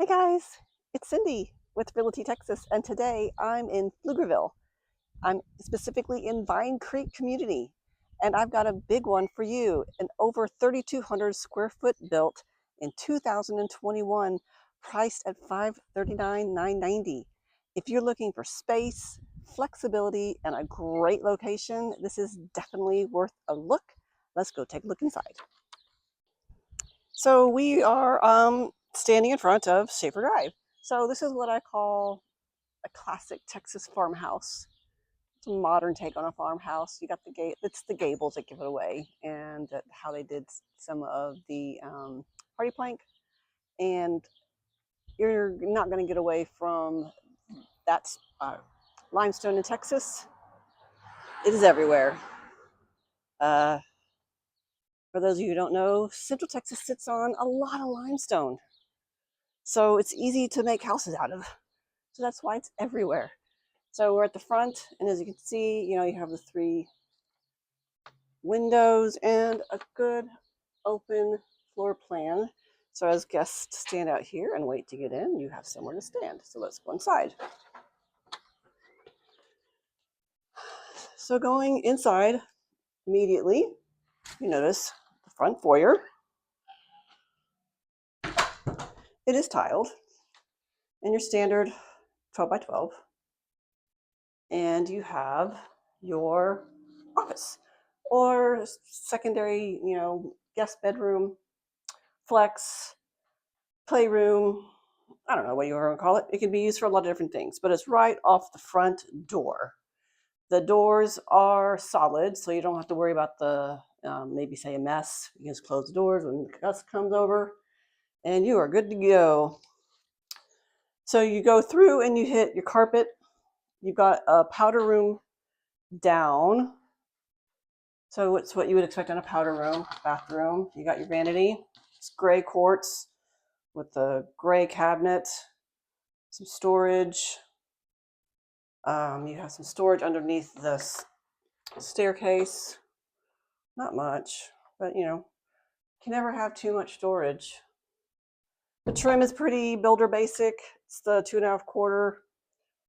Hey guys, it's Cyndi with Realty Texas, and today I'm in Pflugerville. I'm specifically in Vine Creek community, and I've got a big one for you, an over 3,200 square foot built in 2021, priced at $539,990. If you're looking for space, flexibility, and a great location, this is definitely worth a look. Let's go take a look inside. So we are standing in front of Schaefer Drive. So this is what I call a classic Texas farmhouse. It's a modern take on a farmhouse. You got the gate. It's the gables that give it away, and how they did some of the hardy plank. And you're not going to get away from that limestone in Texas. It is everywhere. For those of you who don't know, Central Texas sits on a lot of limestone. So it's easy to make houses out of. So that's why it's everywhere. So we're at the front, and as you can see, you have the 3 windows and a good open floor plan. So as guests stand out here and wait to get in, you have somewhere to stand. So let's go inside. So going inside immediately, you notice the front foyer. It is tiled, and your standard 12 by 12. And you have your office or secondary, guest bedroom, flex, playroom. I don't know what you want to call it. It can be used for a lot of different things, but it's right off the front door. The doors are solid, so you don't have to worry about the maybe say a mess. You can just close the doors when the guest comes over, and you are good to go. So you go through and you hit your carpet. You've got a powder room down. So it's what you would expect in a powder room, bathroom. You got your vanity. It's gray quartz with the gray cabinet, some storage. You have some storage underneath the staircase. Not much, but you can never have too much storage. The trim is pretty builder basic. It's the 2.5 quarter.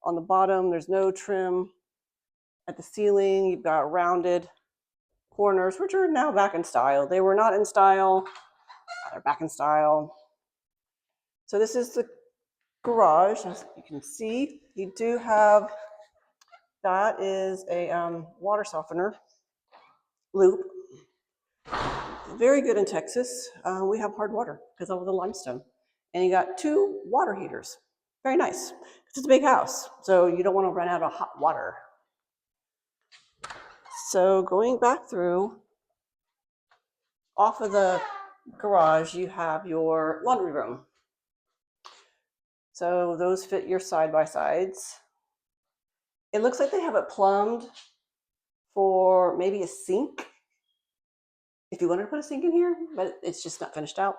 On the bottom, there's no trim. At the ceiling, you've got rounded corners, which are now back in style. They were not in style. They're back in style. So this is the garage. As you can see, you do have, that is a water softener loop. Very good in Texas. We have hard water because of the limestone. And you got 2 water heaters. Very nice. It's a big house, so you don't want to run out of hot water. So going back through, off of the garage, you have your laundry room. So those fit your side-by-sides. It looks like they have it plumbed for maybe a sink, if you wanted to put a sink in here, but it's just not finished out.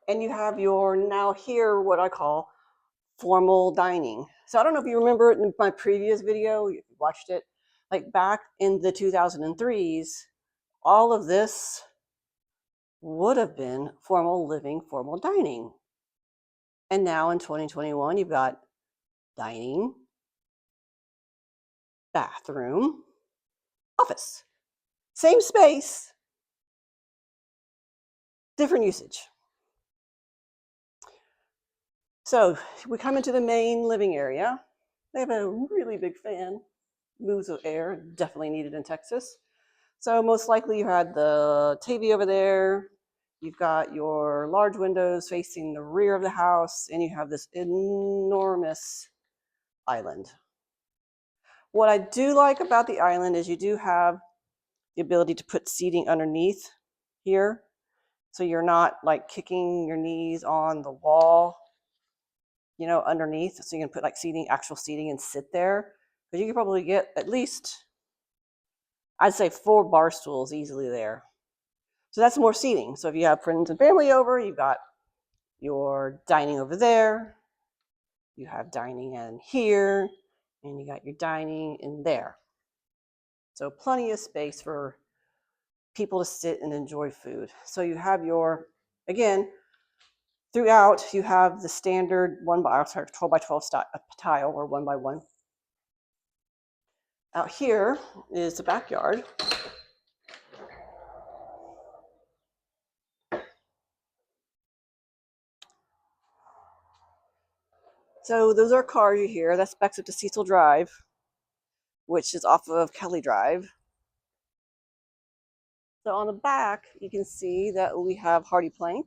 And you have your, now here, what I call formal dining. So I don't know if you remember in my previous video, if you watched it, like back in the 2003s, all of this would have been formal living, formal dining. And now in 2021, you've got dining, bathroom, office. Same space, different usage. So we come into the main living area. They have a really big fan, moves of air, definitely needed in Texas. So most likely you had the TV over there. You've got your large windows facing the rear of the house, and you have this enormous island. What I do like about the island is you do have the ability to put seating underneath here. So you're not like kicking your knees on the wall, underneath. So you can put like seating, actual seating, and sit there. But you can probably get at least, I'd say 4 bar stools easily there. So that's more seating. So if you have friends and family over, you've got your dining over there, you have dining in here, and you got your dining in there. So plenty of space for people to sit and enjoy food. So you have your, again, Throughout, you have the standard 12 by 12 tile or 1 by 1. Out here is the backyard. So those are cars you hear. That backs up to Cecil Drive, which is off of Kelly Drive. So on the back, you can see that we have hardy plank.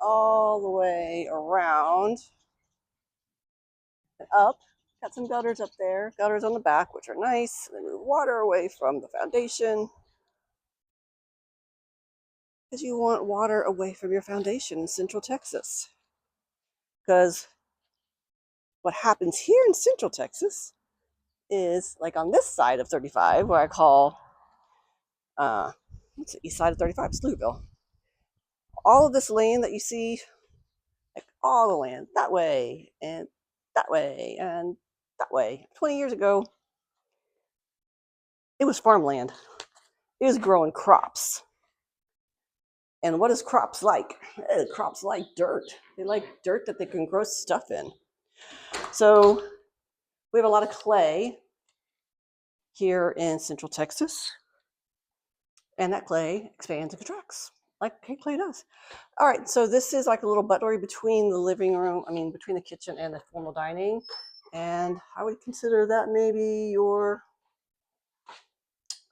All the way around and up. Got some gutters up there. Gutters on the back, which are nice. They move water away from the foundation. Because you want water away from your foundation in Central Texas. Because what happens here in Central Texas is, like on this side of 35, where I call, what's the east side of 35? Pflugerville. All of this land that you see, like all the land, that way, and that way, and that way. 20 years ago, it was farmland. It was growing crops. And what is crops like? Crops like dirt. They like dirt that they can grow stuff in. So we have a lot of clay here in Central Texas. And that clay expands and contracts like clay does. All right, so this is like a little buttery between the living room, between the kitchen and the formal dining. And I would consider that maybe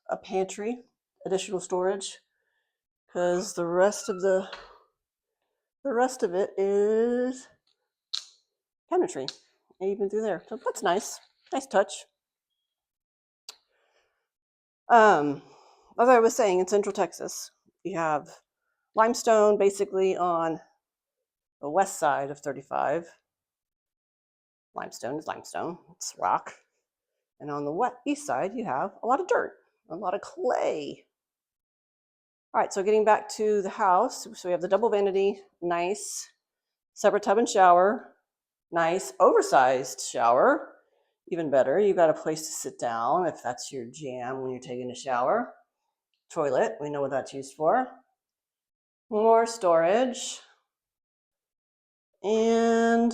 a pantry, additional storage, because the rest of it is cabinetry, even through there. So that's nice touch. As I was saying, in Central Texas, you have limestone basically on the west side of 35. Limestone is limestone, it's rock. And on the east side, you have a lot of dirt, a lot of clay. All right, so getting back to the house, so we have the double vanity, nice, separate tub and shower, nice, oversized shower, even better. You've got a place to sit down if that's your jam when you're taking a shower. Toilet, we know what that's used for. More storage. And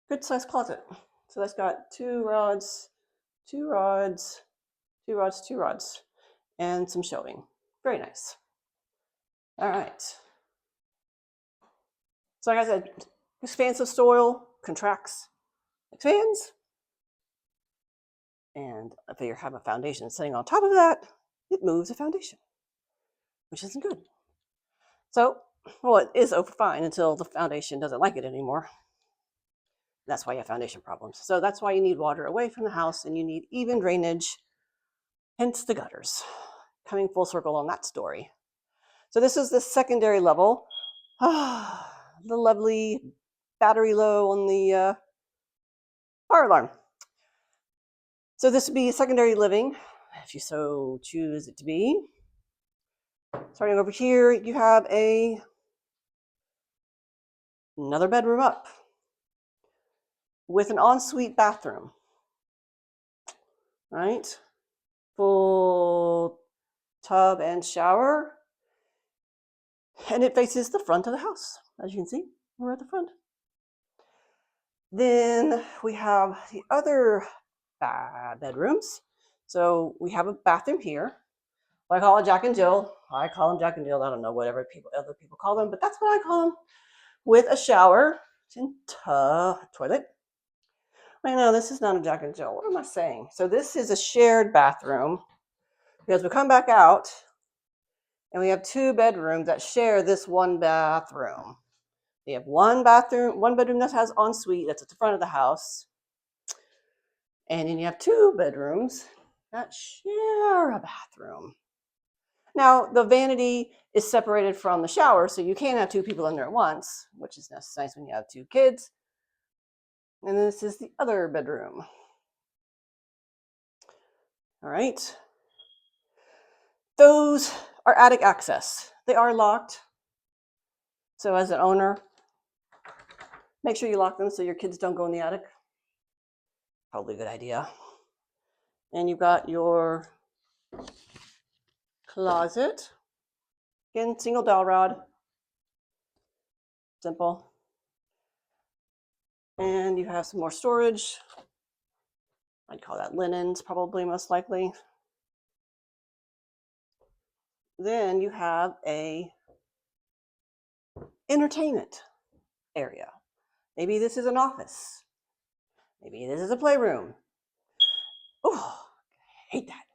good sized closet. So that's got 2 rods, 2 rods, 2 rods, 2 rods, and some shelving. Very nice. All right. So like I said, expansive soil contracts, expands. And if you have a foundation sitting on top of that, it moves the foundation, which isn't good. So, well, it is fine until the foundation doesn't like it anymore. That's why you have foundation problems. So that's why you need water away from the house and you need even drainage, hence the gutters. Coming full circle on that story. So this is the secondary level. The lovely battery low on the fire alarm. So this would be secondary living, if you so choose it to be. Starting over here, you have another bedroom up with an ensuite bathroom, right? Full tub and shower. And it faces the front of the house. As you can see, we're at the front. Then we have the other bedrooms. So we have a bathroom here. I call it Jack and Jill. I call them Jack and Jill. I don't know whatever other people call them, but that's what I call them. With a shower and toilet. I know this is not a Jack and Jill. What am I saying? So this is a shared bathroom because we come back out and we have 2 bedrooms that share this one bathroom. We have one bedroom that has ensuite that's at the front of the house. And then you have 2 bedrooms that share a bathroom. Now, the vanity is separated from the shower, so you can't have 2 people in there at once, which is nice when you have 2 kids. And this is the other bedroom. All right. Those are attic access. They are locked. So as an owner, make sure you lock them so your kids don't go in the attic. Probably a good idea. And you've got your closet. Again, single dowel rod. Simple. And you have some more storage. I'd call that linens, probably most likely. Then you have a entertainment area. Maybe this is an office. Maybe this is a playroom. Oh, I hate that.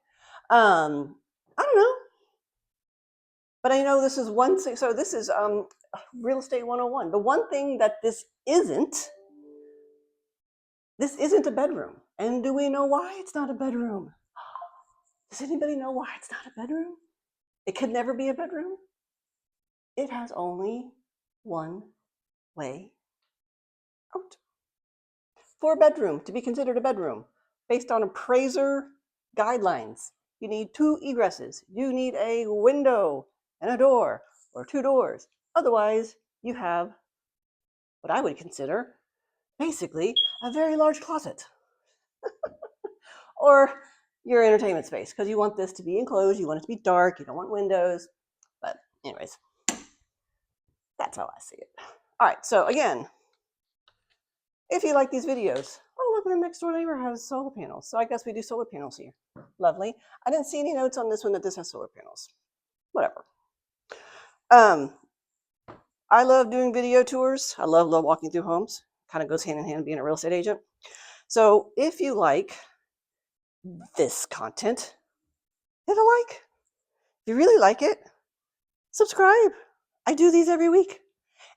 I don't know. But I know this is one thing. So this is real estate 101. The one thing that this isn't a bedroom. And do we know why it's not a bedroom? Does anybody know why it's not a bedroom? It could never be a bedroom. It has only one way out. For a bedroom to be considered a bedroom, based on appraiser guidelines, you need 2 egresses. You need a window and a door, or 2 doors. Otherwise, you have what I would consider basically a very large closet. Or your entertainment space, because you want this to be enclosed, you want it to be dark, you don't want windows. But anyways, that's how I see it. All right, so again, if you like these videos, oh, look, the next door neighbor has solar panels. So I guess we do solar panels here. Lovely. I didn't see any notes on this one that this has solar panels. Whatever. I love doing video tours. I love walking through homes. Kind of goes hand in hand being a real estate agent. So if you like this content, hit a like. If you really like it, subscribe. I do these every week.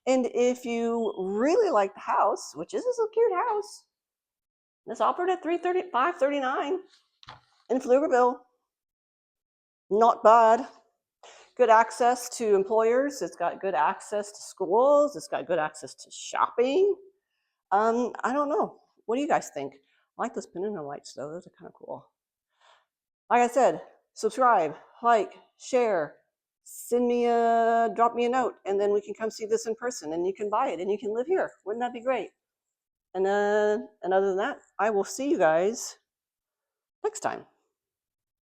And if you really like the house, which is a cute house, it's offered at $539 in Pflugerville. Not bad. Good access to employers. It's got good access to schools. It's got good access to shopping. I don't know. What do you guys think? I like those pinata lights though. Those are kind of cool. Like I said, subscribe, like, share, drop me a note, and then we can come see this in person and you can buy it and you can live here. Wouldn't that be great? And other than that, I will see you guys next time.